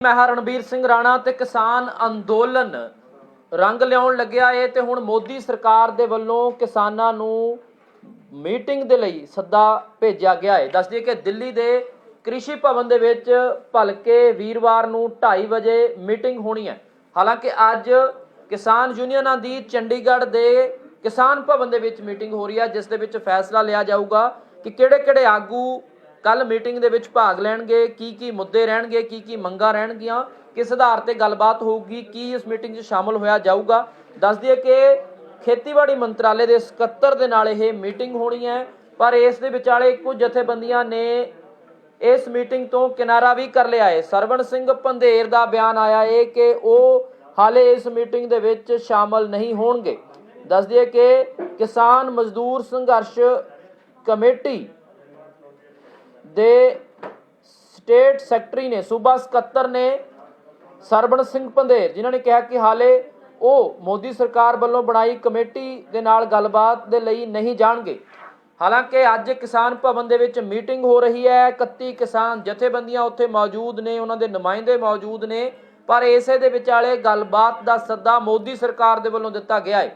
ਮੈਂ ਰਣਬੀਰ ਸਿੰਘ ਰਾਣਾ ਤੇ ਕਿਸਾਨ ਅੰਦੋਲਨ ਰੰਗ ਲਿਆਉਣ ਲੱਗਿਆ ਏ ਤੇ ਹੁਣ ਮੋਦੀ ਸਰਕਾਰ ਦੇ ਵੱਲੋਂ ਕਿਸਾਨਾਂ ਨੂੰ ਮੀਟਿੰਗ ਦੇ ਲਈ ਸੱਦਾ ਭੇਜਿਆ ਗਿਆ ਹੈ। ਦੱਸ ਦਈਏ ਕਿ ਦਿੱਲੀ ਦੇ ਕ੍ਰਿਸ਼ੀ ਭਵਨ ਦੇ ਵਿੱਚ ਭਲਕੇ ਵੀਰਵਾਰ ਨੂੰ 2:30 ਵਜੇ ਮੀਟਿੰਗ ਹੋਣੀ ਹੈ। ਹਾਲਾਂਕਿ ਅੱਜ ਕਿਸਾਨ ਯੂਨੀਅਨਾਂ ਦੀ ਚੰਡੀਗੜ੍ਹ ਦੇ ਕਿਸਾਨ ਭਵਨ ਦੇ ਵਿੱਚ ਮੀਟਿੰਗ ਹੋ ਰਹੀ ਹੈ, ਜਿਸ ਦੇ ਵਿੱਚ ਫੈਸਲਾ ਲਿਆ ਜਾਊਗਾ ਕਿ ਕਿਹੜੇ-ਕਿਹੜੇ ਆਗੂ ਕੱਲ ਮੀਟਿੰਗ ਦੇ ਵਿੱਚ ਭਾਗ ਲੈਣਗੇ, ਕੀ ਮੁੱਦੇ ਰਹਿਣਗੇ, ਕੀ ਮੰਗਾਂ ਰਹਿਣਗੀਆਂ, किस आधार पर गलबात होगी, की इस मीटिंग में शामिल होया जाऊगा। दस दिए कि खेतीबाड़ी मंत्रालय के सकत्तर दे नाल यह मीटिंग होनी है, पर इस दे विचाले कुछ जथेबंदियां ने इस मीटिंग तो किनारा भी कर लिया है। सरवण सिंह पंधेर का बयान आया है कि वह हाले इस मीटिंग दे विच शामिल नहीं होणगे। दस दिए कि किसान मजदूर संघर्ष कमेटी दे स्टेट सैकटरी ने सूबा सकत्तर ने सरवण सिंह पंधेर जिन्होंने कहा कि हाले वो मोदी सरकार वालों बनाई कमेटी के नाल गलबात दे लई नहीं जाणगे। हालांकि अज किसान भवन दे विच मीटिंग हो रही है, 31 किसान जथेबंदियां उत्थे मौजूद ने, उन्हां दे नुमाइंदे मौजूद ने, पर इसे दे विचाले गलबात दा सद्दा मोदी सरकार दे वल्लों दिता गया है।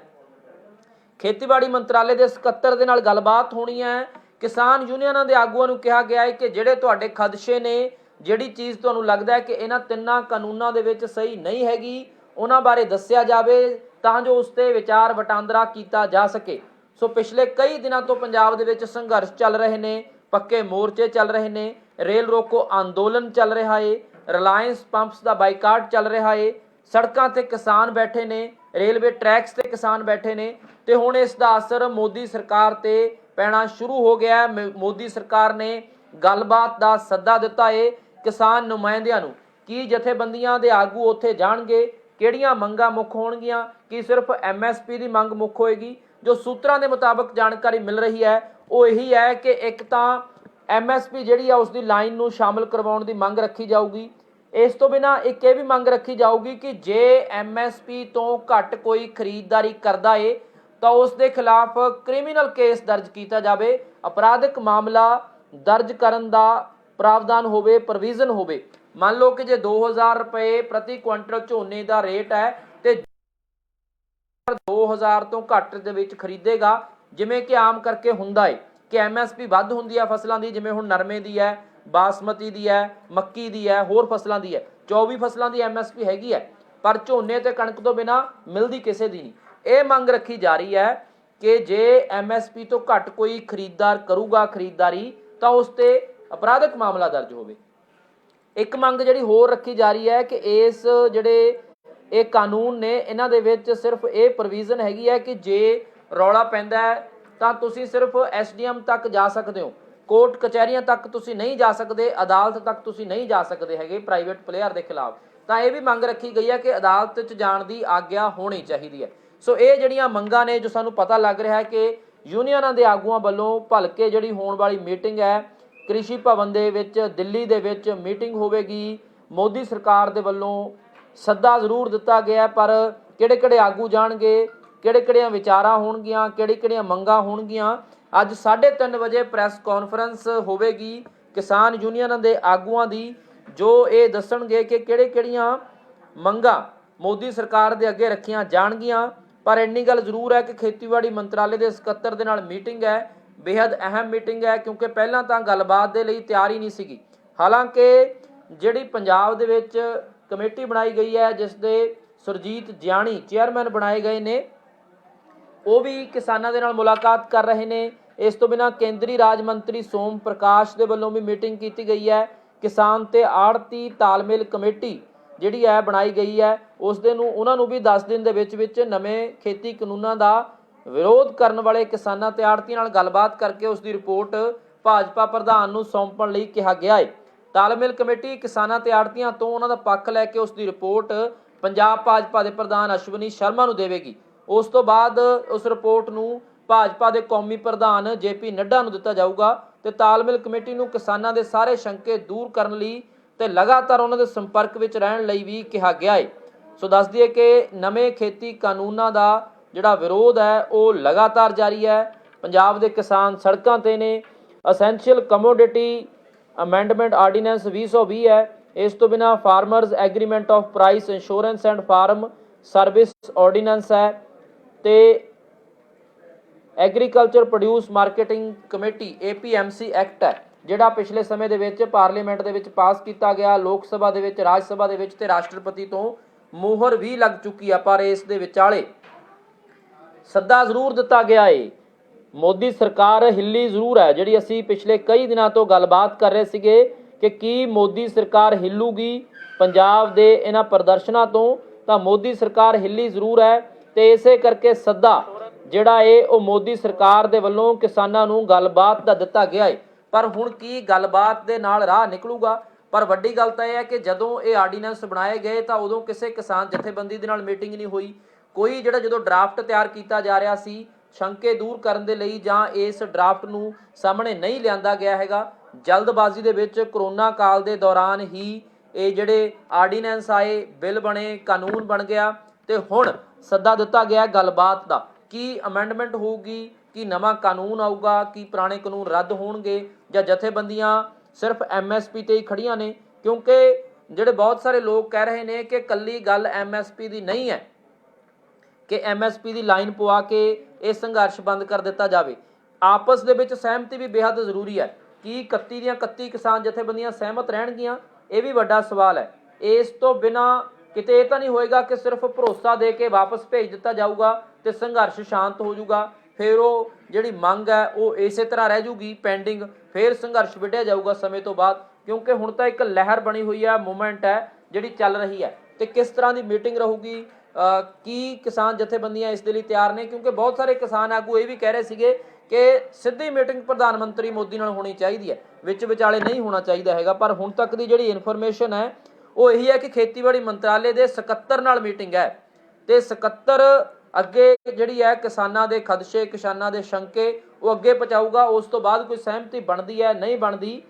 खेतीबाड़ी मंत्रालय के सकत्तर दे नाल गलबात होनी है। किसान यूनियनां दे आगूआं नूं कहा गया है कि जिहड़े तुहाडे खदशे ने, जिहड़ी चीज़ तुहानूं लगदा है कि इन्हां तिन्नां कानूनां दे विच सही नहीं हैगी, उन्हां बारे दस्सिया जावे तां जो उस ते विचार वटांदरा कीता जा सके। सो पिछले कई दिनों तो पंजाब दे विच संघर्ष चल रहे ने, पक्के मोर्चे चल रहे ने, रेल रोको अंदोलन चल रहा है, रिलायंस पंप्स का बाईकाट चल रहा है, सड़कों ते किसान बैठे ने, रेलवे ट्रैक्स ते किसान बैठे ने, ते हुण इस दा असर मोदी सरकार ते पैना शुरू हो गया है। मोदी सरकार ने गलबात का सद्दा दिता है किसान नुमाइंदियां नूं। की जथेबंदियां दे आगू उत्थे जाणगे, किहड़ियां मंगां मुख होणगीਆਂ, कि सिर्फ MSP की मंग मुख होएगी। जो सूत्रां दे मुताबिक जानकारी मिल रही है वो यही है कि एक तां MSP जिहड़ी आ उसकी लाइन नूं शामिल करवाउण दी मंग रखी जाऊगी। इस तो बिना एक ये भी मंग रखी जाऊगी कि जे MSP तो घट कोई खरीददारी करदा है तो उस दे खिलाफ क्रिमिनल केस दर्ज किया जाए, अपराधिक मामला दर्ज करन दा प्रावधान होवे, प्रोविजन होवे। मान लो कि जे 2000 रुपए प्रति क्विंटल झोने का रेट है तो 2000 तो घट दे विच खरीदेगा, जिमें कि आम करके हुंदा है कि MSP वध हुंदी है फसलों की, जिमें हुण नरमे की है, बासमती की है, मक्की की है, होर फसलों की है। 24 फसलों की MSP हैगी है, पर झोने ते कणक तो बिना मिलती किसी दी नहीं। ये मंग रखी जा रही है कि जे MSP तो घट कोई खरीददार करूगा खरीददारी तो उस ते अपराधिक मामला दर्ज होवे। एक मंग जिहड़ी होर रखी जा रही है कि इस जिहड़े ये कानून ने इन्हां दे विच सिर्फ ये प्रोविजन हैगी है कि जे रौला पैंदा है तां तुसीं सिर्फ SDM तक जा सकते हो, कोर्ट कचहरियां तक तुसीं नहीं जा सकते, अदालत तक तुसीं नहीं जा सकते हैगे प्राइवेट प्लेयर के खिलाफ। तां ये भी मंग रखी गई है कि अदालत च जाण दी आग्या होनी चाहिए है। सो ये जिहड़ियां मंगां ने जो सानूं पता लग रहा है कि यूनीयनां दे आगूआं वल्लों भलके जिहड़ी होण वाली मीटिंग है कृषि भवन दे विच दिल्ली दे विच मीटिंग होवेगी। मोदी सरकार दे वल्लों सद्दा जरूर दिता गया, पर किहड़े-किहड़े आगू जाणगे, किहड़े-किहड़ियां विचारां होणगीਆਂ, किहड़ी-किहड़ियां मंगां होणगीਆਂ। अज 3:30 वजे प्रैस कॉन्फ्रेंस होवेगी किसान यूनीयनां दे आगूआं दी, जो ये दसणगे कि किहड़े-किहड़ियां मंगां मोदी सरकार दे अगे रखियां जाणगीਆਂ। पर इन्नी गल जरूर है कि खेतीबाड़ी मंत्रालय के सकत्तर दे नाल मीटिंग है, बेहद अहम मीटिंग है, क्योंकि पहलां तां गलबात दे लई तैयारी नहीं सीगी। हालांकि जिहड़ी पंजाब दे विच कमेटी बनाई गई है, जिस दे सुरजीत जियाणी चेयरमैन बनाए गए ने, वो भी किसानां दे नाल मुलाकात कर रहे हैं। इस तो बिना केंद्रीय राज मंत्री सोम प्रकाश दे वल्लों भी मीटिंग की गई है। किसान ते आड़ती तालमेल कमेटी जिहड़ी है बनाई गई है, उस दे नूं उन्हां नूं भी 10 दिन दे विच विच नवें खेती कानूनां दा विरोध करने वाले किसानां ते आड़तियां नाल गलबात करके उसकी रिपोर्ट भाजपा प्रधान नूं सौंपण लई कहा गया है। तालमेल कमेटी किसानां ते आड़तियां तो उन्हां दा पक्ष लैके उसकी रिपोर्ट पंजाब भाजपा के प्रधान अश्वनी शर्मा नूं देवेगी। उस तो बाद उस रिपोर्ट नूं भाजपा के कौमी प्रधान JP नड्डा नूं दिता जाऊगा ते तालमेल कमेटी नूं किसानां दे सारे शंके दूर करन लई ते लगातार उन्हां दे संपर्क विच रहण लई भी कहा गया है। सो दस दिए कि नवे खेती कानूनां दा जिहड़ा विरोध है वो लगातार जारी है। पंजाब दे किसान सड़कों ते ने। असैंशियल कमोडिटी अमेंडमेंट आर्डीनेंस 2020 है, ਇਸ ਤੋਂ ਬਿਨਾਂ farmers agreement of price insurance and farm service ordinance ਹੈ ਤੇ agriculture produce marketing committee APMC act ਹੈ ਜਿਹੜਾ ਪਿਛਲੇ ਸਮੇਂ ਦੇ ਵਿੱਚ ਪਾਰਲੀਮੈਂਟ ਦੇ ਵਿੱਚ ਪਾਸ ਕੀਤਾ ਗਿਆ, ਲੋਕ ਸਭਾ ਦੇ ਵਿੱਚ, ਰਾਜ ਸਭਾ ਦੇ ਵਿੱਚ ਤੇ ਰਾਸ਼ਟਰਪਤੀ ਤੋਂ ਮੋਹਰ ਵੀ ਲੱਗ ਚੁੱਕੀ ਆ। ਪਰ ਇਸ ਦੇ ਵਿਚਾਲੇ ਸੱਦਾ ਜ਼ਰੂਰ ਦਿੱਤਾ ਗਿਆ ਏ। ਮੋਦੀ ਸਰਕਾਰ ਹਿੱਲੀ ਜ਼ਰੂਰ ਹੈ, ਜਿਹੜੀ ਅਸੀਂ ਪਿਛਲੇ ਕਈ ਦਿਨਾਂ ਤੋਂ ਗੱਲਬਾਤ ਕਰ ਰਹੇ ਸੀਗੇ ਕਿ ਕੀ ਮੋਦੀ ਸਰਕਾਰ ਹਿੱਲੂਗੀ ਪੰਜਾਬ ਦੇ ਇਹਨਾਂ ਪ੍ਰਦਰਸ਼ਨਾਂ ਤੋਂ, ਤਾਂ ਮੋਦੀ ਸਰਕਾਰ ਹਿੱਲੀ ਜ਼ਰੂਰ ਹੈ ਤੇ ਇਸੇ ਕਰਕੇ ਸੱਦਾ ਜਿਹੜਾ ਏ ਉਹ ਮੋਦੀ ਸਰਕਾਰ ਦੇ ਵੱਲੋਂ ਕਿਸਾਨਾਂ ਨੂੰ ਗੱਲਬਾਤ ਦਾ ਦਿੱਤਾ ਗਿਆ ਏ। ਪਰ ਹੁਣ ਕੀ ਗੱਲਬਾਤ ਦੇ ਨਾਲ ਰਾਹ ਨਿਕਲੂਗਾ? ਪਰ ਵੱਡੀ ਗੱਲ ਤਾਂ ਇਹ ਹੈ ਕਿ ਜਦੋਂ ਇਹ ਆਰਡੀਨੈਂਸ ਬਣਾਏ ਗਏ ਤਾਂ ਉਦੋਂ ਕਿਸੇ ਕਿਸਾਨ ਜਥੇਬੰਦੀ ਦੇ ਨਾਲ ਮੀਟਿੰਗ ਨਹੀਂ ਹੋਈ। ਕੋਈ ਜਦੋਂ ਡਰਾਫਟ ਤਿਆਰ ਕੀਤਾ ਜਾ ਰਿਹਾ ਸੀ ਸ਼ੰਕੇ ਦੂਰ ਕਰਨ ਦੇ ਲਈ ਜਾਂ ਇਸ ਡਰਾਫਟ ਨੂੰ ਸਾਹਮਣੇ ਨਹੀਂ ਲਿਆਂਦਾ ਗਿਆ ਹੈਗਾ। ਜਲਦਬਾਜ਼ੀ ਦੇ ਵਿੱਚ ਕਰੋਨਾ ਕਾਲ ਦੇ ਦੌਰਾਨ ਹੀ ਇਹ ਜਿਹੜੇ ਆਰਡੀਨੈਂਸ ਆਏ, ਬਿੱਲ ਬਣੇ, ਕਾਨੂੰਨ ਬਣ ਗਿਆ ਤੇ ਹੁਣ ਸੱਦਾ ਦਿੱਤਾ ਗਿਆ ਗੱਲਬਾਤ ਦਾ। ਕੀ ਅਮੈਂਡਮੈਂਟ ਹੋਊਗੀ, ਕੀ ਨਵਾਂ ਕਾਨੂੰਨ ਆਊਗਾ, ਕੀ ਪੁਰਾਣੇ ਕਾਨੂੰਨ ਰੱਦ ਹੋਣਗੇ ਜਾਂ ਜਥੇਬੰਦੀਆਂ ਸਿਰਫ MSP ਤੇ ਹੀ ਖੜੀਆਂ ਨੇ? ਕਿਉਂਕਿ ਜਿਹੜੇ ਬਹੁਤ ਸਾਰੇ ਲੋਕ ਕਹਿ ਰਹੇ ਨੇ ਕਿ ਕੱਲੀ ਗੱਲ MSP ਦੀ ਨਹੀਂ ਹੈ ਕਿ MSP ਦੀ ਲਾਈਨ ਪਵਾ ਕੇ ਇਹ ਸੰਘਰਸ਼ ਬੰਦ ਕਰ ਦਿੱਤਾ ਜਾਵੇ। ਆਪਸ ਦੇ ਵਿੱਚ ਸਹਿਮਤੀ ਵੀ ਬੇहद ਜ਼ਰੂਰੀ ਹੈ। ਕੀ 31 ਦੀਆਂ 31 ਕਿਸਾਨ ਜਥੇਬੰਦੀਆਂ ਸਹਿਮਤ ਰਹਿਣਗੀਆਂ? ਇਹ ਵੀ ਵੱਡਾ ਸਵਾਲ ਹੈ। ਇਸ ਤੋਂ ਬਿਨਾਂ ਕਿਤੇ ਇਹ ਤਾਂ ਨਹੀਂ ਹੋਏਗਾ ਕਿ ਸਿਰਫ ਭਰੋਸਾ ਦੇ ਕੇ ਵਾਪਸ ਭੇਜ ਦਿੱਤਾ ਜਾਊਗਾ ਤੇ ਸੰਘਰਸ਼ ਸ਼ਾਂਤ ਹੋ ਜਾਊਗਾ, ਫਿਰ ਉਹ ਜਿਹੜੀ ਮੰਗ ਹੈ ਉਹ ਇਸੇ ਤਰ੍ਹਾਂ ਰਹਿ ਜੂਗੀ ਪੈਂਡਿੰਗ, ਫਿਰ ਸੰਘਰਸ਼ ਵਿੱਢਿਆ ਜਾਊਗਾ ਸਮੇਂ ਤੋਂ ਬਾਅਦ। ਕਿਉਂਕਿ ਹੁਣ ਤਾਂ ਇੱਕ ਲਹਿਰ ਬਣੀ ਹੋਈ ਹੈ, ਮੂਵਮੈਂਟ ਹੈ ਜਿਹੜੀ ਚੱਲ ਰਹੀ ਹੈ ਤੇ ਕਿਸ ਤਰ੍ਹਾਂ ਦੀ ਮੀਟਿੰਗ ਰਹੂਗੀ, ਕੀ ਕਿਸਾਨ ਜਥੇਬੰਦੀਆਂ ਇਸ ਦੇ ਲਈ ਤਿਆਰ ਨੇ? ਕਿਉਂਕਿ ਬਹੁਤ ਸਾਰੇ ਕਿਸਾਨ ਆਗੂ ਇਹ ਵੀ ਕਹਿ ਰਹੇ ਸੀਗੇ ਕਿ ਸਿੱਧੀ ਮੀਟਿੰਗ ਪ੍ਰਧਾਨ ਮੰਤਰੀ ਮੋਦੀ ਨਾਲ ਹੋਣੀ ਚਾਹੀਦੀ ਹੈ, ਵਿੱਚ ਵਿਚਾਲੇ ਨਹੀਂ ਹੋਣਾ ਚਾਹੀਦਾ ਹੈਗਾ। ਪਰ ਹੁਣ ਤੱਕ ਦੀ ਜਿਹੜੀ ਇਨਫੋਰਮੇਸ਼ਨ ਹੈ ਉਹ ਇਹੀ ਹੈ ਕਿ ਖੇਤੀਬਾੜੀ ਮੰਤਰਾਲੇ ਦੇ ਸਕੱਤਰ ਨਾਲ ਮੀਟਿੰਗ ਹੈ ਤੇ ਸਕੱਤਰ ਅੱਗੇ ਜਿਹੜੀ ਹੈ ਕਿਸਾਨਾਂ ਦੇ ਖਦਸ਼ੇ, ਕਿਸਾਨਾਂ ਦੇ ਸ਼ੰਕੇ ਉਹ ਅੱਗੇ ਪਹੁੰਚਾਊਗਾ। ਉਸ ਤੋਂ ਬਾਅਦ ਕੋਈ ਸਹਿਮਤੀ ਬਣਦੀ ਹੈ ਨਹੀਂ ਬਣਦੀ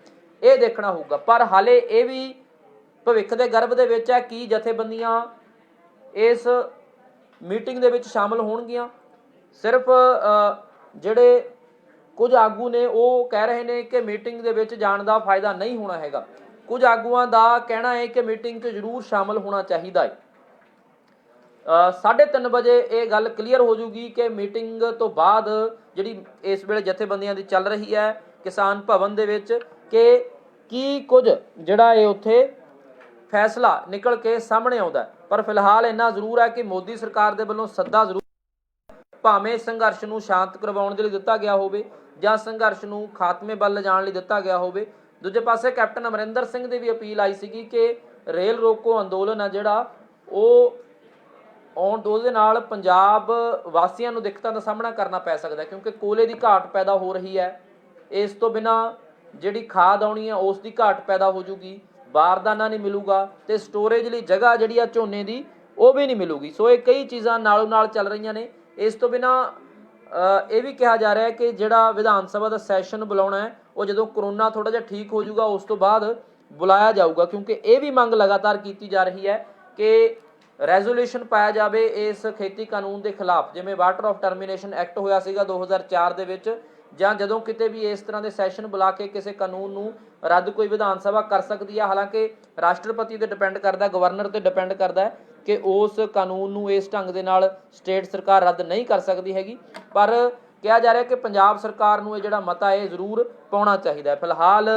ਇਹ ਦੇਖਣਾ ਹੋਊਗਾ। ਪਰ ਹਾਲੇ ਇਹ ਵੀ ਭਵਿੱਖ ਦੇ ਗਰਭ ਦੇ ਵਿੱਚ ਹੈ ਕੀ ਜਥੇਬੰਦੀਆਂ ਇਸ ਮੀਟਿੰਗ ਦੇ ਵਿੱਚ ਸ਼ਾਮਲ ਹੋਣਗੀਆਂ। ਸਿਰਫ ਜਿਹੜੇ ਕੁਝ ਆਗੂ ਨੇ ਉਹ ਕਹਿ ਰਹੇ ਨੇ ਕਿ ਮੀਟਿੰਗ ਦੇ ਵਿੱਚ ਜਾਣ ਦਾ ਫਾਇਦਾ ਨਹੀਂ ਹੋਣਾ ਹੈਗਾ। ਕੁਝ ਆਗੂਆਂ ਦਾ ਕਹਿਣਾ ਹੈ ਕਿ ਮੀਟਿੰਗ 'ਚ ਜ਼ਰੂਰ ਸ਼ਾਮਲ ਹੋਣਾ ਚਾਹੀਦਾ ਹੈ। 3:30 ਵਜੇ ਇਹ ਗੱਲ ਕਲੀਅਰ ਹੋ ਜੂਗੀ ਕਿ ਮੀਟਿੰਗ ਤੋਂ ਬਾਅਦ ਜਿਹੜੀ ਇਸ ਵੇਲੇ ਜਥੇਬੰਦੀਆਂ ਦੀ ਚੱਲ ਰਹੀ ਹੈ ਕਿਸਾਨ ਭਵਨ ਦੇ ਵਿੱਚ ਕਿ ਕੀ ਕੁਝ ਜਿਹੜਾ ਇਹ ਉੱਥੇ ਫੈਸਲਾ ਨਿਕਲ ਕੇ ਸਾਹਮਣੇ ਆਉਂਦਾ। ਪਰ ਫਿਲਹਾਲ ਇੰਨਾ ਜ਼ਰੂਰ ਹੈ ਕਿ ਮੋਦੀ ਸਰਕਾਰ ਦੇ ਵੱਲੋਂ ਸੱਦਾ ਜ਼ਰੂਰ, ਭਾਵੇਂ ਸੰਘਰਸ਼ ਨੂੰ ਸ਼ਾਂਤ ਕਰਵਾਉਣ ਦੇ ਲਈ ਦਿੱਤਾ ਗਿਆ ਹੋਵੇ ਜਾਂ ਸੰਘਰਸ਼ ਨੂੰ ਖਾਤਮੇ ਵੱਲ ਲਿਜਾਣ ਲਈ ਦਿੱਤਾ ਗਿਆ ਹੋਵੇ। ਦੂਜੇ ਪਾਸੇ ਕੈਪਟਨ ਅਮਰਿੰਦਰ ਸਿੰਘ ਦੀ ਵੀ ਅਪੀਲ ਆਈ ਸੀਗੀ ਕਿ ਰੇਲ ਰੋਕੋ ਅੰਦੋਲਨ ਆ ਜਿਹੜਾ ਉਹ ਉਹਦੇ ਨਾਲ ਪੰਜਾਬ ਵਾਸੀਆਂ ਨੂੰ ਦਿੱਕਤਾਂ ਦਾ ਸਾਹਮਣਾ ਕਰਨਾ ਪੈ ਸਕਦਾ ਕਿਉਂਕਿ ਕੋਲੇ ਦੀ ਘਾਟ ਪੈਦਾ ਹੋ ਰਹੀ ਹੈ। ਇਸ ਤੋਂ ਬਿਨਾਂ ਜਿਹੜੀ ਖਾਦ ਆਉਣੀ ਹੈ ਉਸ ਦੀ ਘਾਟ ਪੈਦਾ ਹੋ ਜੂਗੀ, ਬਾਰਦਾਨਾ ਨਹੀਂ ਮਿਲੂਗਾ ਤੇ ਸਟੋਰੇਜ ਲਈ ਜਗ੍ਹਾ ਜਿਹੜੀ ਆ ਝੋਨੇ ਦੀ ਉਹ ਵੀ ਨਹੀਂ ਮਿਲੂਗੀ। ਸੋ ਇਹ ਕਈ ਚੀਜ਼ਾਂ ਨਾਲੋਂ ਨਾਲ ਚੱਲ ਰਹੀਆਂ ਨੇ। ਇਸ ਤੋਂ ਬਿਨਾਂ ਇਹ ਵੀ ਕਿਹਾ ਜਾ ਰਿਹਾ ਹੈ ਕਿ ਜਿਹੜਾ ਵਿਧਾਨ ਸਭਾ ਦਾ ਸੈਸ਼ਨ ਬੁਲਾਉਣਾ ਹੈ ਉਹ ਜਦੋਂ ਕਰੋਨਾ ਥੋੜਾ ਜਿਹਾ ਠੀਕ ਹੋ ਜਾਊਗਾ ਉਸ ਤੋਂ ਬਾਅਦ ਬੁਲਾਇਆ ਜਾਊਗਾ, ਕਿਉਂਕਿ ਇਹ ਵੀ ਮੰਗ ਲਗਾਤਾਰ ਕੀਤੀ ਜਾ ਰਹੀ ਹੈ ਕਿ ਰੈਜ਼ੋਲੂਸ਼ਨ ਪਾਇਆ ਜਾਵੇ ਇਸ ਖੇਤੀ ਕਾਨੂੰਨ ਦੇ ਖਿਲਾਫ, ਜਿਵੇਂ ਵਾਟਰ ਆਫ ਟਰਮੀਨੇਸ਼ਨ ਐਕਟ ਹੋਇਆ ਸੀਗਾ 2004 ਦੇ ਵਿੱਚ, ਜਾਂ ਜਦੋਂ ਕਿਤੇ ਵੀ ਇਸ ਤਰ੍ਹਾਂ ਦੇ ਸੈਸ਼ਨ ਬੁਲਾ ਕੇ ਕਿਸੇ ਕਾਨੂੰਨ ਨੂੰ ਰੱਦ ਕੋਈ ਵਿਧਾਨ ਸਭਾ ਕਰ ਸਕਦੀ ਹੈ। ਹਾਲਾਂਕਿ ਰਾਸ਼ਟਰਪਤੀ ਤੇ ਡਿਪੈਂਡ ਕਰਦਾ, ਗਵਰਨਰ ਤੇ ਡਿਪੈਂਡ ਕਰਦਾ ਹੈ ਕਿ ਉਸ ਕਾਨੂੰਨ ਨੂੰ ਇਸ ਢੰਗ ਦੇ ਨਾਲ ਸਟੇਟ ਸਰਕਾਰ ਰੱਦ ਨਹੀਂ ਕਰ ਸਕਦੀ ਹੈਗੀ। ਪਰ ਕਿਹਾ ਜਾ ਰਿਹਾ ਕਿ ਪੰਜਾਬ ਸਰਕਾਰ ਨੂੰ ਇਹ ਜਿਹੜਾ ਮਤਾ ਹੈ ਜ਼ਰੂਰ ਪਾਉਣਾ ਚਾਹੀਦਾ ਹੈ। ਫਿਲਹਾਲ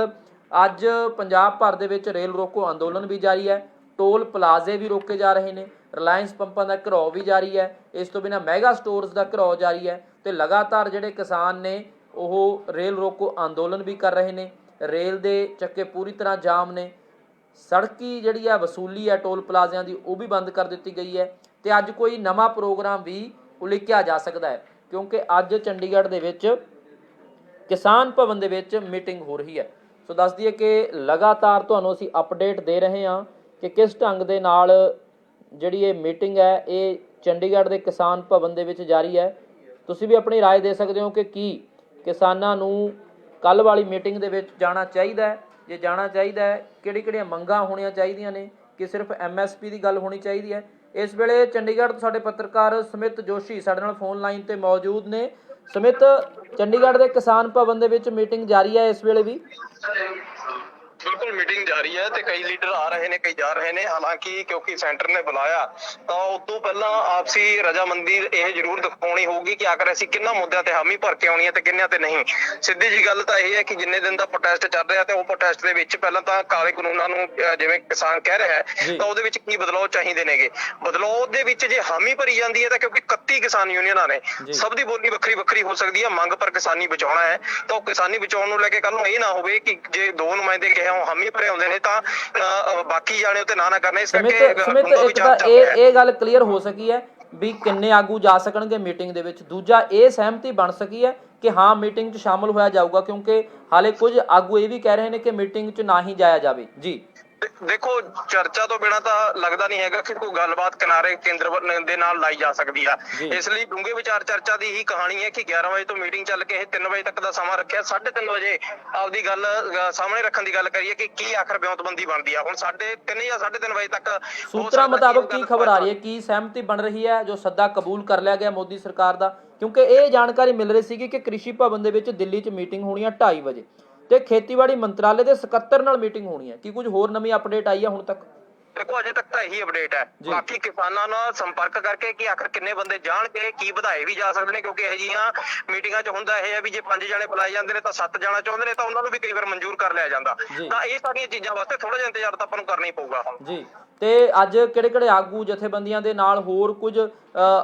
ਅੱਜ ਪੰਜਾਬ ਭਰ ਦੇ ਵਿੱਚ ਰੇਲ ਰੋਕੋ ਅੰਦੋਲਨ ਵੀ ਜਾਰੀ ਹੈ, ਟੋਲ ਪਲਾਜ਼ੇ ਵੀ ਰੋਕੇ ਜਾ ਰਹੇ ਨੇ, ਰਿਲਾਇੰਸ ਪੰਪਾਂ ਦਾ ਘਿਰਾਓ ਵੀ ਜਾਰੀ ਹੈ, ਇਸ ਤੋਂ ਬਿਨਾਂ ਮੈਗਾ ਸਟੋਰਸ ਦਾ ਘਿਰਾਓ ਜਾਰੀ ਹੈ ਤੇ ਲਗਾਤਾਰ ਜਿਹੜੇ ਕਿਸਾਨ ਨੇ ਉਹ ਰੇਲ ਰੋਕੋ ਅੰਦੋਲਨ ਵੀ ਕਰ ਰਹੇ ਨੇ। ਰੇਲ ਦੇ ਚੱਕੇ ਪੂਰੀ ਤਰ੍ਹਾਂ ਜਾਮ ਨੇ, ਸੜਕੀ ਜਿਹੜੀ ਆ ਵਸੂਲੀ ਹੈ ਟੋਲ ਪਲਾਜ਼ਿਆਂ ਦੀ ਉਹ ਵੀ ਬੰਦ ਕਰ ਦਿੱਤੀ ਗਈ ਹੈ ਤੇ ਅੱਜ ਕੋਈ ਨਵਾਂ ਪ੍ਰੋਗਰਾਮ ਵੀ ਉਲੀਕਿਆ ਜਾ ਸਕਦਾ ਹੈ ਕਿਉਂਕਿ ਅੱਜ ਚੰਡੀਗੜ੍ਹ ਦੇ ਵਿੱਚ ਕਿਸਾਨ ਭਵਨ ਦੇ ਵਿੱਚ ਮੀਟਿੰਗ ਹੋ ਰਹੀ ਹੈ। ਸੋ ਦੱਸ ਦਈਏ ਕਿ ਲਗਾਤਾਰ ਤੁਹਾਨੂੰ ਅਸੀਂ ਅਪਡੇਟ ਦੇ ਰਹੇ ਹਾਂ ਕਿ ਕਿਸ ਢੰਗ ਦੇ ਨਾਲ ਜਿਹੜੀ ਇਹ ਮੀਟਿੰਗ ਹੈ ਇਹ ਚੰਡੀਗੜ੍ਹ ਦੇ ਕਿਸਾਨ ਭਵਨ ਦੇ ਵਿੱਚ ਜਾਰੀ ਹੈ। ਤੁਸੀਂ ਵੀ ਆਪਣੀ ਰਾਏ ਦੇ ਸਕਦੇ ਹੋ ਕਿ ਕੀ ਕਿਸਾਨਾਂ ਨੂੰ ਕੱਲ੍ਹ ਵਾਲੀ ਮੀਟਿੰਗ ਦੇ ਵਿੱਚ ਜਾਣਾ ਚਾਹੀਦਾ ਹੈ, ਜੇ ਜਾਣਾ ਚਾਹੀਦਾ ਹੈ ਕਿਹੜੀਆਂ ਮੰਗਾਂ ਹੋਣੀਆਂ ਚਾਹੀਦੀਆਂ ਨੇ, ਕਿ ਸਿਰਫ MSP ਦੀ ਗੱਲ ਹੋਣੀ ਚਾਹੀਦੀ ਹੈ। ਇਸ ਵੇਲੇ ਚੰਡੀਗੜ੍ਹ ਤੋਂ ਸਾਡੇ ਪੱਤਰਕਾਰ ਸਮਿਤ ਜੋਸ਼ੀ ਸਾਡੇ ਨਾਲ ਫੋਨ ਲਾਈਨ ਤੇ ਮੌਜੂਦ ਨੇ। ਸਮਿਤ, ਚੰਡੀਗੜ੍ਹ ਦੇ ਕਿਸਾਨ ਭਵਨ ਦੇ ਵਿੱਚ ਮੀਟਿੰਗ ਜਾਰੀ ਹੈ ਇਸ ਵੇਲੇ ਵੀ? ਬਿਲਕੁਲ ਮੀਟਿੰਗ ਜਾਰੀ ਹੈ ਤੇ ਕਈ ਲੀਡਰ ਆ ਰਹੇ ਨੇ, ਕਈ ਜਾ ਰਹੇ ਨੇ। ਹਾਲਾਂਕਿ ਕਿਉਂਕਿ ਸੈਂਟਰ ਨੇ ਬੁਲਾਇਆ ਤਾਂ ਉਸ ਤੋਂ ਪਹਿਲਾਂ ਆਪਸੀ ਰਜਾਮੰਦੀ ਇਹ ਜ਼ਰੂਰ ਦਿਖਾਉਣੀ ਹੋਊਗੀ ਕਿ ਆਖਰ ਅਸੀਂ ਕਿੰਨਾ ਮੁੱਦਿਆਂ ਤੇ ਹਾਮੀ ਭਰ ਕੇ ਆਉਣੀ ਹੈ ਤੇ ਕਿੰਨਿਆਂ ਤੇ ਨਹੀਂ। ਸਿੱਧੀ ਜੀ ਗੱਲ ਤਾਂ ਇਹ ਹੈ ਕਿ ਜਿੰਨੇ ਦਿਨ ਦਾ ਪ੍ਰੋਟੈਸਟ ਚੱਲ ਰਿਹਾ ਤੇ ਉਹ ਪ੍ਰੋਟੈਸਟ ਦੇ ਵਿੱਚ ਪਹਿਲਾਂ ਤਾਂ ਕਾਲੇ ਕਾਨੂੰਨਾਂ ਨੂੰ ਜਿਵੇਂ ਕਿਸਾਨ ਕਹਿ ਰਿਹਾ ਹੈ ਤਾਂ ਉਹਦੇ ਵਿੱਚ ਕੀ ਬਦਲਾਅ ਚਾਹੀਦੇ ਨੇਗੇ। ਬਦਲਾਅ ਦੇ ਵਿੱਚ ਜੇ ਹਾਮੀ ਭਰੀ ਜਾਂਦੀ ਹੈ ਤਾਂ ਕਿਉਂਕਿ 31 ਕਿਸਾਨ ਯੂਨੀਅਨਾਂ ਨੇ, ਸਭ ਦੀ ਬੋਲੀ ਵੱਖਰੀ ਵੱਖਰੀ ਹੋ ਸਕਦੀ ਹੈ। ਮੰਗ ਪਰ ਕਿਸਾਨੀ ਬਚਾਉਣਾ ਹੈ ਤਾਂ ਉਹ ਕਿਸਾਨੀ ਬਚਾਉਣ ਨੂੰ ਲੈ ਕੇ ਕੱਲ ਨੂੰ ਇਹ ਨਾ ਹੋਵੇ ਕਿ ਜੇ ਦੋ ਨੁਮਾਇੰਦੇ ਕਿਹਾ ਉਹ ਹਾਮੀ ਭਰੇ ਆਉਂਦੇ ਨੇ ਤਾਂ ਬਾਕੀ ਜਾਣੇ ਉੱਤੇ ਨਾ ਕਰਨੇ। ਇਸ ਕਰਕੇ ਸੁਮਿਤ ਇੱਕ ਤਾਂ ਇਹ ਗੱਲ ਕਲੀਅਰ ਹੋ ਸਕੀ ਹੈ ਵੀ ਕਿੰਨੇ ਆਗੂ ਜਾ ਸਕਣਗੇ ਮੀਟਿੰਗ ਦੇ ਵਿੱਚ। ਦੂਜਾ ਇਹ ਸਹਿਮਤੀ ਬਣ ਸਕੀ ਹੈ ਕਿ ਹਾਂ ਮੀਟਿੰਗ 'ਚ ਸ਼ਾਮਲ ਹੋਇਆ ਜਾਊਗਾ, ਕਿਉਂਕਿ ਹਾਲੇ ਕੁਝ ਆਗੂ ਇਹ ਵੀ ਕਹਿ ਰਹੇ ਨੇ ਕਿ ਮੀਟਿੰਗ 'ਚ ਨਾ ਹੀ ਜਾਇਆ ਜਾਵੇ। ਜੀ ਦੇਖੋ, ਚਰਚਾ ਤੋਂ ਬਿਨਾਂ ਤਾਂ ਲੱਗਦਾ ਨਹੀਂ ਹੈਗਾ ਕਿ ਕੋਈ ਗੱਲਬਾਤ ਕਿਨਾਰੇ ਕੇਂਦਰ ਦੇ ਨਾਲ ਲਾਈ ਜਾ ਸਕਦੀ ਆ। ਇਸ ਲਈ ਡੂੰਘੇ ਵਿਚਾਰ ਚਰਚਾ ਦੀ ਹੀ ਕਹਾਣੀ ਹੈ ਕਿ 11 ਵਜੇ ਤੋਂ ਮੀਟਿੰਗ ਚੱਲ ਕੇ ਇਹ 3 ਵਜੇ ਤੱਕ ਦਾ ਸਮਾਂ ਰੱਖਿਆ। 3:30 ਵਜੇ ਆਪਦੀ ਗੱਲ ਸਾਹਮਣੇ ਰੱਖਣ ਦੀ ਗੱਲ ਕਰੀਏ ਕਿ ਕੀ ਆਖਰ ਵਿਉਂਤਬੰਦੀ ਬਣਦੀ ਆ। ਹੁਣ 3:30 ਜਾਂ 3:30 ਵਜੇ ਤੱਕ ਸੂਤਰਾਂ ਮੁਤਾਬਕ ਕੀ ਖਬਰ ਆ ਰਹੀ ਹੈ, ਕੀ ਸਹਿਮਤੀ ਬਣ ਰਹੀ ਹੈ ਜੋ ਸੱਦਾ ਕਬੂਲ ਕਰ ਲਿਆ ਗਿਆ ਮੋਦੀ ਸਰਕਾਰ ਦਾ? ਕਿਉਂਕਿ ਇਹ ਜਾਣਕਾਰੀ ਮਿਲ ਰਹੀ ਸੀ ਕਿ ਕ੍ਰਿਸ਼ੀ ਭਵਨ ਦੇ ਵਿੱਚ ਦਿੱਲੀ 'ਚ ਮੀਟਿੰਗ ਹੋਣੀ ਹੈ 2:30 ਵਜੇ ਤੇ ਖੇਤੀਬਾੜੀ ਮੰਤਰਾਲੇ ਦੇ ਸਕੱਤਰ ਨਾਲ ਮੀਟਿੰਗ ਹੋਣੀ ਹੈ। ਕੀ ਕੁਝ ਹੋਰ ਨਵੀਂ ਅਪਡੇਟ ਆਈ ਹੈ ਹੁਣ ਤੱਕ? ਦੇਖੋ, ਅਜੇ ਤੱਕ ਤਾਂ ਇਹੀ ਅਪਡੇਟ ਹੈ। ਬਾਕੀ ਕਿਸਾਨਾਂ ਨਾਲ ਸੰਪਰਕ ਕਰਕੇ ਕਿ ਆਖਰ ਕਿੰਨੇ ਬੰਦੇ ਜਾਣਗੇ, ਕੀ ਵਧਾਏ ਵੀ ਜਾ ਸਕਦੇ ਨੇ, ਕਿਉਂਕਿ ਇਹੋ ਜਿਹੀਆਂ ਮੀਟਿੰਗਾਂ 'ਚ ਹੁੰਦਾ ਇਹ ਹੈ ਵੀ ਜੇ 5 ਜਾਣੇ ਬੁਲਾਏ ਜਾਂਦੇ ਨੇ ਤਾਂ 7 ਜਾਣਾ ਚਾਹੁੰਦੇ ਨੇ ਤਾਂ ਉਹਨਾਂ ਨੂੰ ਵੀ ਕਈ ਵਾਰ ਮਨਜ਼ੂਰ ਕਰ ਲਿਆ ਜਾਂਦਾ। ਤਾਂ ਇਹ ਸਾਰੀਆਂ ਚੀਜ਼ਾਂ ਵਾਸਤੇ ਥੋੜਾ ਜਿਹਾ ਇੰਤਜ਼ਾਰ ਤਾਂ ਆਪਾਂ ਨੂੰ ਕਰਨਾ ਹੀ ਪਊਗਾ ਜੀ। ਤੇ ਅੱਜ ਕਿਹੜੇ ਕਿਹੜੇ ਆਗੂ ਜਥੇਬੰਦੀਆਂ ਦੇ ਨਾਲ ਹੋਰ ਕੁਝ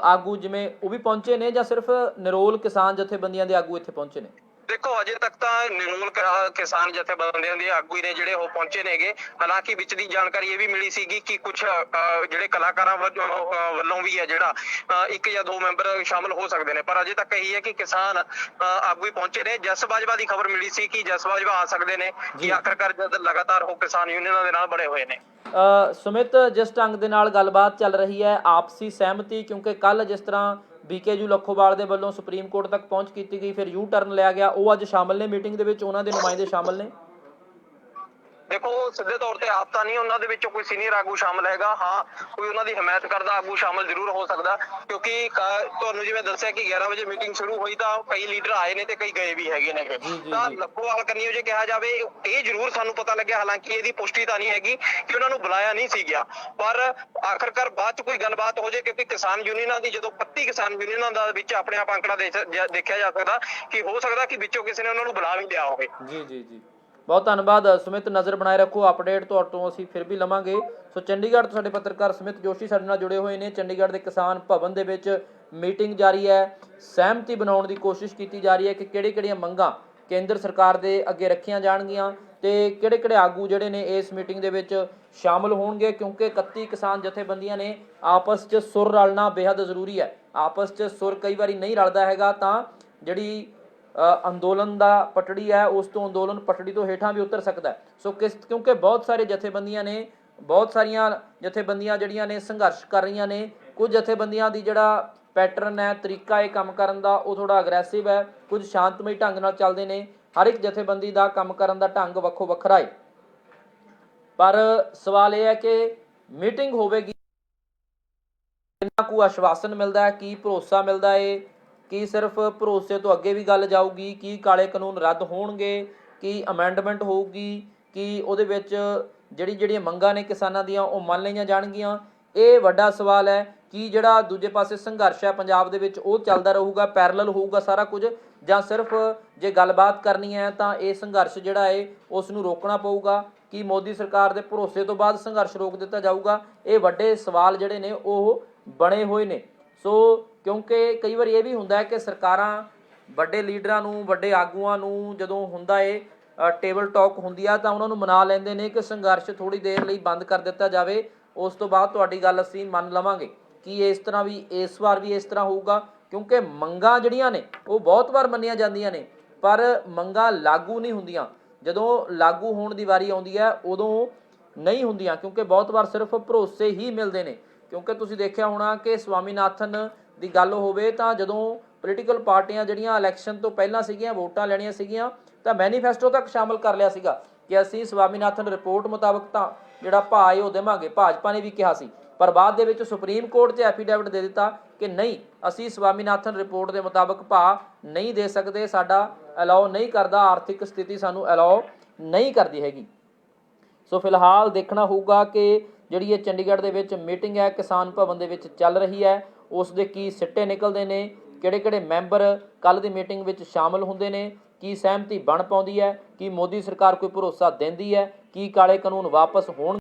ਆਗੂ ਜਿਵੇਂ ਉਹ ਵੀ ਪਹੁੰਚੇ ਨੇ ਜਾਂ ਸਿਰਫ ਨਿਰੋਲ ਕਿਸਾਨ ਜਥੇਬੰਦੀਆਂ ਦੇ ਆਗੂ ਇੱਥੇ ਪਹੁੰਚੇ ਨੇ? ਦੇਖੋ, ਅਜੇ ਤੱਕ ਤਾਂ ਨਿਰਮੂਲ ਕਿਸਾਨ ਜਥੇਬੰਦੀਆਂ ਦੇ ਆਗੂ ਹੀ ਨੇ ਜਿਹੜੇ ਉਹ ਪਹੁੰਚੇ ਨੇਗੇ। ਹਾਲਾਂਕਿ ਵਿੱਚ ਦੀ ਜਾਣਕਾਰੀ ਇਹ ਵੀ ਮਿਲੀ ਸੀਗੀ ਕਿ ਕੁਝ ਜਿਹੜੇ ਕਲਾਕਾਰਾਂ ਵੱਲੋਂ ਵੀ ਹੈ ਜਿਹੜਾ 1 ਜਾਂ 2 ਮੈਂਬਰ ਸ਼ਾਮਲ ਹੋ ਸਕਦੇ ਨੇ, ਪਰ ਅਜੇ ਤੱਕ ਇਹੀ ਹੈ ਕਿ ਕਿਸਾਨ ਆਗੂ ਹੀ ਪਹੁੰਚੇ ਨੇ। ਜਸ ਬਾਜਵਾ ਦੀ ਖਬਰ ਮਿਲੀ ਸੀ ਕਿ ਜਸ ਬਾਜਵਾ ਆ ਸਕਦੇ ਨੇ ਕਿ ਆਖਰਕਾਰ ਜਦ ਲਗਾਤਾਰ ਉਹ ਕਿਸਾਨ ਯੂਨੀਅਨਾਂ ਦੇ ਨਾਲ ਬਣੇ ਹੋਏ ਨੇ। ਸੁਮਿਤ, ਜਿਸ ਢੰਗ ਦੇ ਨਾਲ ਗੱਲਬਾਤ ਚੱਲ ਰਹੀ ਹੈ ਆਪਸੀ ਸਹਿਮਤੀ, ਕਿਉਂਕਿ ਕੱਲ ਜਿਸ ਤਰ੍ਹਾਂ BKU ਲੱਖੋਵਾਲ ਦੇ ਵੱਲੋਂ ਸੁਪਰੀਮ ਕੋਰਟ ਤੱਕ ਪਹੁੰਚ ਕੀਤੀ ਗਈ, ਫਿਰ ਯੂ ਟਰਨ ਲਿਆ ਗਿਆ, ਉਹ ਅੱਜ ਸ਼ਾਮਲ ਨੇ ਮੀਟਿੰਗ ਦੇ ਵਿੱਚ, ਉਹਨਾਂ ਦੇ ਨੁਮਾਇੰਦੇ ਸ਼ਾਮਲ ਨੇ। ਦੇਖੋ, ਸਿੱਧੇ ਤੌਰ ਤੇ ਆਪ ਤਾਂ ਨਹੀਂ ਉਹਨਾਂ ਦੇ ਵਿੱਚੋਂ ਕੋਈ ਸੀਨੀਅਰ ਆਗੂ ਸ਼ਾਮਲ ਹੈਗਾ। ਹਾਂ, ਕੋਈ ਉਹਨਾਂ ਦੀ ਹਮਾਇਤ ਕਰਦਾ ਆਗੂ ਸ਼ਾਮਲ ਜ਼ਰੂਰ ਹੋ ਸਕਦਾ, ਕਿਉਂਕਿ ਤੁਹਾਨੂੰ ਜਿਵੇਂ ਦੱਸਿਆ ਕਿ 11 ਵਜੇ ਮੀਟਿੰਗ ਸ਼ੁਰੂ ਹੋਈ ਤਾਂ ਕਈ ਲੀਡਰ ਆਏ ਨੇ ਤੇ ਕਈ ਗਏ ਵੀ ਹੈਗੇ ਨੇ। ਤਾਂ ਲੱਖੋਵਾਲ ਕੰਨੀਓ ਜੇ ਕਿਹਾ ਜਾਵੇ ਇਹ ਜ਼ਰੂਰ ਸਾਨੂੰ ਪਤਾ ਲੱਗਿਆ, ਹਾਲਾਂਕਿ ਇਹਦੀ ਪੁਸ਼ਟੀ ਤਾਂ ਨਹੀਂ ਹੈਗੀ ਕਿ ਉਹਨਾਂ ਨੂੰ ਬੁਲਾਇਆ ਨਹੀਂ ਸੀ ਗਿਆ, ਪਰ ਆਖਰਕਾਰ ਬਾਅਦ ਚ ਕੋਈ ਗੱਲਬਾਤ ਹੋ ਜਾਏ, ਕਿਉਂਕਿ ਕਿਸਾਨ ਯੂਨੀਅਨਾਂ ਦੀ ਜਦੋਂ 31 ਕਿਸਾਨ ਯੂਨੀਅਨਾਂ ਦਾ ਵਿੱਚ ਆਪਣੇ ਆਪ ਅੰਕੜਾ ਦੇਖਿਆ ਜਾ ਸਕਦਾ ਕਿ ਹੋ ਸਕਦਾ ਕਿ ਵਿੱਚੋਂ ਕਿਸੇ ਨੇ ਉਹਨਾਂ ਨੂੰ ਬੁਲਾ ਵੀ ਲਿਆ ਹੋਵੇ। ਜੀ ਜੀ ਜੀ, ਬਹੁਤ ਧੰਨਵਾਦ ਸੁਮਿਤ। ਨਜ਼ਰ ਬਣਾਏ ਰੱਖੋ, ਅਪਡੇਟ ਤੁਹਾਡੇ ਤੋਂ ਅਸੀਂ ਫਿਰ ਵੀ ਲਵਾਂਗੇ। ਸੋ ਚੰਡੀਗੜ੍ਹ ਤੋਂ ਸਾਡੇ ਪੱਤਰਕਾਰ ਸੁਮਿਤ ਜੋਸ਼ੀ ਸਾਡੇ ਨਾਲ ਜੁੜੇ ਹੋਏ ਨੇ। ਚੰਡੀਗੜ੍ਹ ਦੇ ਕਿਸਾਨ ਭਵਨ ਦੇ ਵਿੱਚ ਮੀਟਿੰਗ ਜਾਰੀ ਹੈ, ਸਹਿਮਤੀ ਬਣਾਉਣ ਦੀ ਕੋਸ਼ਿਸ਼ ਕੀਤੀ ਜਾ ਰਹੀ ਹੈ ਕਿ ਕਿਹੜੀਆਂ ਮੰਗਾਂ ਕੇਂਦਰ ਸਰਕਾਰ ਦੇ ਅੱਗੇ ਰੱਖੀਆਂ ਜਾਣਗੀਆਂ ਤੇ ਕਿਹੜੇ ਆਗੂ ਜਿਹੜੇ ਨੇ ਇਸ ਮੀਟਿੰਗ ਦੇ ਵਿੱਚ ਸ਼ਾਮਲ ਹੋਣਗੇ, ਕਿਉਂਕਿ 31 ਕਿਸਾਨ ਜਥੇਬੰਦੀਆਂ ਨੇ ਆਪਸ 'ਚ ਸੁਰ ਰਲਣਾ ਬੇहद ਜ਼ਰੂਰੀ ਹੈ। ਆਪਸ 'ਚ ਸੁਰ ਕਈ ਵਾਰੀ ਨਹੀਂ ਰਲਦਾ ਹੈਗਾ ਤਾਂ ਜਿਹੜੀ ਅੰਦੋਲਨ ਦਾ ਪਟੜੀ ਹੈ ਉਸ ਤੋਂ ਅੰਦੋਲਨ ਪਟੜੀ ਤੋਂ ਹੇਠਾਂ ਵੀ ਉਤਰ ਸਕਦਾ। ਸੋ ਕਿਉਂਕਿ ਬਹੁਤ ਸਾਰੀਆਂ ਜਥੇਬੰਦੀਆਂ ਜਿਹੜੀਆਂ ਨੇ ਸੰਘਰਸ਼ ਕਰ ਰਹੀਆਂ ਨੇ। ਕੁਝ ਜਥੇਬੰਦੀਆਂ ਦੀ ਜਿਹੜਾ ਪੈਟਰਨ ਹੈ, ਤਰੀਕਾ ਇਹ ਕੰਮ ਕਰਨ ਦਾ ਉਹ ਥੋੜਾ ਅਗਰੈਸਿਵ ਹੈ, ਕੁਝ ਸ਼ਾਂਤਮਈ ਢੰਗ ਨਾਲ ਚੱਲਦੇ ਨੇ। ਹਰ ਇੱਕ ਜਥੇਬੰਦੀ ਦਾ ਕੰਮ ਕਰਨ ਦਾ ਢੰਗ ਵੱਖੋ ਵੱਖਰਾ ਹੈ, ਪਰ ਸਵਾਲ ਇਹ ਹੈ ਕਿ ਮੀਟਿੰਗ ਹੋਵੇਗੀ, ਕਿੰਨਾ ਕੁ ਆਸ਼ਵਾਸਨ ਮਿਲਦਾ ਹੈ, ਕੀ ਭਰੋਸਾ ਮਿਲਦਾ ਹੈ, ਕੀ ਸਿਰਫ ਭਰੋਸੇ ਤੋਂ ਅੱਗੇ ਵੀ ਗੱਲ ਜਾਊਗੀ, ਕੀ ਕਾਲੇ ਕਾਨੂੰਨ ਰੱਦ ਹੋਣਗੇ, ਕੀ ਅਮੈਂਡਮੈਂਟ ਹੋਊਗੀ, ਕੀ ਉਹਦੇ ਵਿੱਚ ਜਿਹੜੀਆਂ ਮੰਗਾਂ ਨੇ ਕਿਸਾਨਾਂ ਦੀਆਂ ਉਹ ਮੰਨ ਲਈਆਂ ਜਾਣਗੀਆਂ? ਇਹ ਵੱਡਾ ਸਵਾਲ ਹੈ। ਕੀ ਜਿਹੜਾ ਦੂਜੇ ਪਾਸੇ ਸੰਘਰਸ਼ ਹੈ ਪੰਜਾਬ ਦੇ ਵਿੱਚ ਉਹ ਚੱਲਦਾ ਰਹੂਗਾ, ਪੈਰਲਲ ਹੋਊਗਾ ਸਾਰਾ ਕੁਝ, ਜਾਂ ਸਿਰਫ ਜੇ ਗੱਲਬਾਤ ਕਰਨੀ ਹੈ ਤਾਂ ਇਹ ਸੰਘਰਸ਼ ਜਿਹੜਾ ਹੈ ਉਸ ਨੂੰ ਰੋਕਣਾ ਪਊਗਾ? ਕੀ ਮੋਦੀ ਸਰਕਾਰ ਦੇ ਭਰੋਸੇ ਤੋਂ ਬਾਅਦ ਸੰਘਰਸ਼ ਰੋਕ ਦਿੱਤਾ ਜਾਊਗਾ? ਇਹ ਵੱਡੇ ਸਵਾਲ ਜਿਹੜੇ ਨੇ ਉਹ ਬਣੇ ਹੋਏ ਨੇ। ਸੋ ਕਿਉਂਕਿ ਕਈ ਵਾਰ ਇਹ ਵੀ ਹੁੰਦਾ ਹੈ ਕਿ ਸਰਕਾਰਾਂ ਵੱਡੇ ਲੀਡਰਾਂ ਨੂੰ, ਵੱਡੇ ਆਗੂਆਂ ਨੂੰ ਜਦੋਂ ਹੁੰਦਾ ਹੈ ਟੇਬਲ ਟਾਕ ਹੁੰਦੀ ਆ ਤਾਂ ਉਹਨਾਂ ਨੂੰ ਮਨਾ ਲੈਂਦੇ ਨੇ ਕਿ ਸੰਘਰਸ਼ ਥੋੜ੍ਹੀ ਦੇਰ ਲਈ ਬੰਦ ਕਰ ਦਿੱਤਾ ਜਾਵੇ, ਉਸ ਤੋਂ ਬਾਅਦ ਤੁਹਾਡੀ ਗੱਲ ਅਸੀਂ ਮੰਨ ਲਵਾਂਗੇ। ਕੀ ਇਸ ਤਰ੍ਹਾਂ ਵੀ ਇਸ ਵਾਰ ਵੀ ਇਸ ਤਰ੍ਹਾਂ ਹੋਊਗਾ? ਕਿਉਂਕਿ ਮੰਗਾਂ ਜਿਹੜੀਆਂ ਨੇ ਉਹ ਬਹੁਤ ਵਾਰ ਮੰਨੀਆਂ ਜਾਂਦੀਆਂ ਨੇ ਪਰ ਮੰਗਾਂ ਲਾਗੂ ਨਹੀਂ ਹੁੰਦੀਆਂ। ਜਦੋਂ ਲਾਗੂ ਹੋਣ ਦੀ ਵਾਰੀ ਆਉਂਦੀ ਹੈ ਉਦੋਂ ਨਹੀਂ ਹੁੰਦੀਆਂ, ਕਿਉਂਕਿ ਬਹੁਤ ਵਾਰ ਸਿਰਫ ਭਰੋਸੇ ਹੀ ਮਿਲਦੇ ਨੇ। ਕਿਉਂਕਿ ਤੁਸੀਂ ਦੇਖਿਆ ਹੋਣਾ ਕਿ ਸਵਾਮੀਨਾਥਨ ਦੀ ਗੱਲ ਹੋਵੇ ਤਾਂ ਜਦੋਂ ਪੋਲੀਟੀਕਲ ਪਾਰਟੀਆਂ ਜਿਹੜੀਆਂ ਇਲੈਕਸ਼ਨ ਤੋਂ ਪਹਿਲਾਂ ਸੀਗੀਆਂ, ਵੋਟਾਂ ਲੈਣੀਆਂ ਸੀਗੀਆਂ, ਤਾਂ ਮੈਨੀਫੈਸਟੋ ਤੱਕ ਸ਼ਾਮਲ ਕਰ ਲਿਆ ਸੀਗਾ ਕਿ ਅਸੀਂ ਸਵਾਮੀਨਾਥਨ ਰਿਪੋਰਟ ਮੁਤਾਬਕ ਤਾਂ ਜਿਹੜਾ ਭਾਅ ਹੈ ਉਹ ਦੇਵਾਂਗੇ। ਭਾਜਪਾ ਨੇ ਵੀ ਕਿਹਾ ਸੀ, ਪਰ ਬਾਅਦ ਦੇ ਵਿੱਚ ਸੁਪਰੀਮ ਕੋਰਟ 'ਚ ਐਫੀਡੇਵਿਟ ਦੇ ਦਿੱਤਾ ਕਿ ਨਹੀਂ, ਅਸੀਂ ਸਵਾਮੀਨਾਥਨ ਰਿਪੋਰਟ ਦੇ ਮੁਤਾਬਕ ਭਾਅ ਨਹੀਂ ਦੇ ਸਕਦੇ, ਸਾਡਾ ਅਲਾਓ ਨਹੀਂ ਕਰਦਾ, ਆਰਥਿਕ ਸਥਿਤੀ ਸਾਨੂੰ ਅਲਾਓ ਨਹੀਂ ਕਰਦੀ ਹੈਗੀ। ਸੋ ਫਿਲਹਾਲ ਦੇਖਣਾ ਹੋਊਗਾ ਕਿ ਜਿਹੜੀ ਇਹ ਚੰਡੀਗੜ੍ਹ ਦੇ ਵਿੱਚ ਮੀਟਿੰਗ ਹੈ ਕਿਸਾਨ ਭਵਨ ਦੇ ਵਿੱਚ ਚੱਲ ਰਹੀ ਹੈ, ਉਸ ਦੇ ਕੀ ਸਿੱਟੇ ਨਿਕਲਦੇ ਨੇ, ਕਿਹੜੇ ਮੈਂਬਰ ਕੱਲ੍ਹ ਦੀ ਮੀਟਿੰਗ ਵਿੱਚ ਸ਼ਾਮਲ ਹੁੰਦੇ ਨੇ, ਕੀ ਸਹਿਮਤੀ ਬਣ ਪਾਉਂਦੀ ਹੈ, ਕੀ ਮੋਦੀ ਸਰਕਾਰ ਕੋਈ ਭਰੋਸਾ ਦਿੰਦੀ ਹੈ, ਕੀ ਕਾਲੇ ਕਾਨੂੰਨ ਵਾਪਸ ਹੋਣ